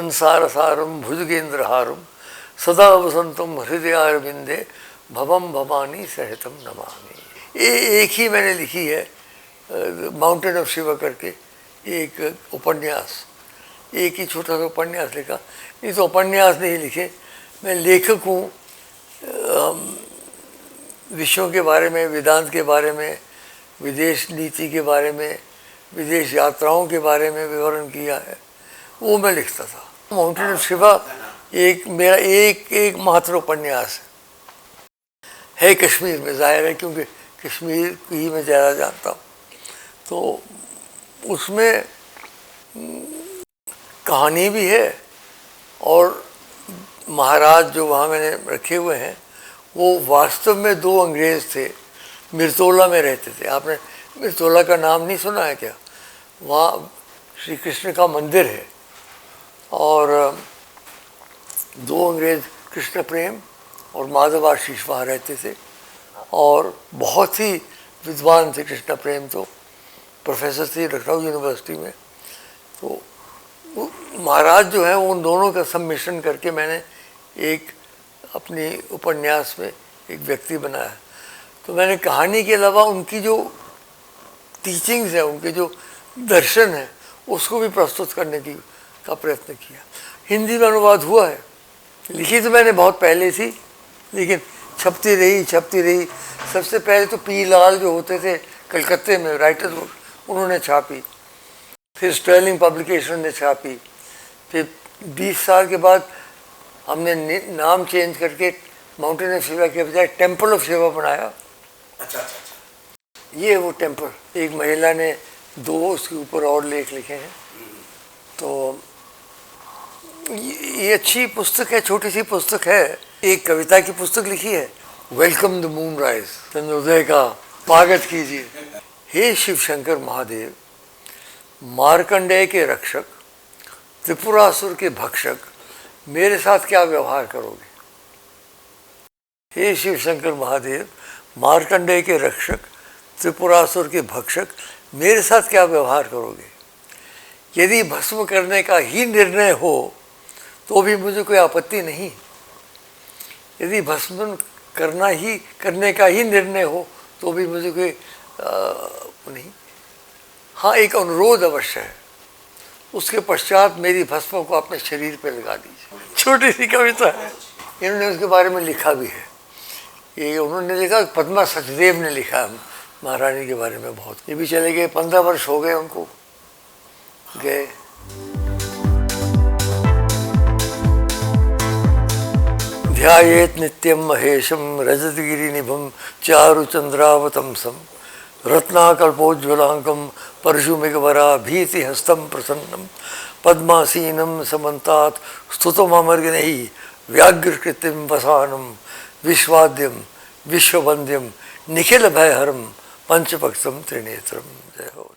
संसार सारम भुजगेंद्रहारम सदा वसंतम हृदयारविंदे भवम भवानी सहितम नमामि। ये एक ही मैंने लिखी है, माउंटेन ऑफ शिवा करके एक उपन्यास, एक ही छोटा सा उपन्यास लिखा। नहीं तो उपन्यास नहीं लिखे, मैं लेखक हूँ। विषयों के बारे में, वेदांत के बारे में, विदेश नीति के बारे में, विदेश यात्राओं के बारे में विवरण किया है, वो मैं लिखता था। माउंटेन ऑफ शिवा एक मेरा एक मात्र उपन्यास है कश्मीर में, जाहिर है क्योंकि कश्मीर ही मैं ज़्यादा जानता हूँ। तो उसमें कहानी भी है, और महाराज जो वहाँ मैंने रखे हुए हैं वो वास्तव में दो अंग्रेज़ थे, मिर्तोला में रहते थे। आपने मिर्तोला का नाम नहीं सुना है क्या? वहाँ श्री कृष्ण का मंदिर है, और दो अंग्रेज़ कृष्ण प्रेम और माधव आशीष वहाँ रहते थे, और बहुत ही विद्वान थे। कृष्ण प्रेम तो प्रोफेसर थे लखनऊ यूनिवर्सिटी में। तो महाराज जो है उन दोनों का सम्मिश्रण करके मैंने एक अपनी उपन्यास में एक व्यक्ति बनाया। तो मैंने कहानी के अलावा उनकी जो टीचिंग्स है, उनके जो दर्शन है, उसको भी प्रस्तुत करने का प्रयत्न किया। हिंदी में अनुवाद हुआ है, लिखी तो मैंने बहुत पहले थी, लेकिन छपती रही। सबसे पहले तो पी लाल जो होते थे कलकत्ते में राइटर्स, उन्होंने छापी, फिर स्टर्लिंग पब्लिकेशन ने छापी, फिर 20 साल के बाद हमने नाम चेंज करके माउंटेन ऑफ शिवा के बजाय टेम्पल ऑफ शिवा बनाया। अच्छा। ये वो टेम्पल, एक महिला ने दो उसके ऊपर और लेख लिखे हैं। तो ये अच्छी पुस्तक है, छोटी सी पुस्तक है। एक कविता की पुस्तक लिखी है, वेलकम द मून राइज, चंद्रोदय का स्वागत कीजिए। हे शिव शंकर महादेव, मार्कंडेय के रक्षक, त्रिपुरासुर के भक्षक, मेरे साथ क्या व्यवहार करोगे? हे शिव शंकर महादेव, मार्कंडेय के रक्षक, त्रिपुरासुर के भक्षक, मेरे साथ क्या व्यवहार करोगे? यदि भस्म करने का ही निर्णय हो तो भी मुझे कोई आपत्ति नहीं। यदि भस्म करने का ही निर्णय हो तो भी मुझे कोई नहीं। हाँ, एक अनुरोध अवश्य है, उसके पश्चात मेरी भस्म को अपने शरीर पे लगा दीजिए। छोटी सी कविता है, इन्होंने उसके बारे में लिखा भी है। ये उन्होंने लिखा, पद्मा सचदेव ने लिखा महारानी के बारे में बहुत। ये भी चले गए, 15 वर्ष हो गए उनको गए। ध्यायेत् नित्यं महेशं रजतगिरिनिभं चारुचन्द्रावतंसं रत्नाकल्पोज्ज्वलाङ्गं परशुमेघवराभीतिहस्तं प्रसन्नं पद्मासीनं समन्तात् स्तुतमर्गनैः व्याघ्रकृतिं वसानं विश्वाद्यं विश्ववन्द्यं निखिलभयहरं पंचपक्षं त्रिनेत्रं। जय हो।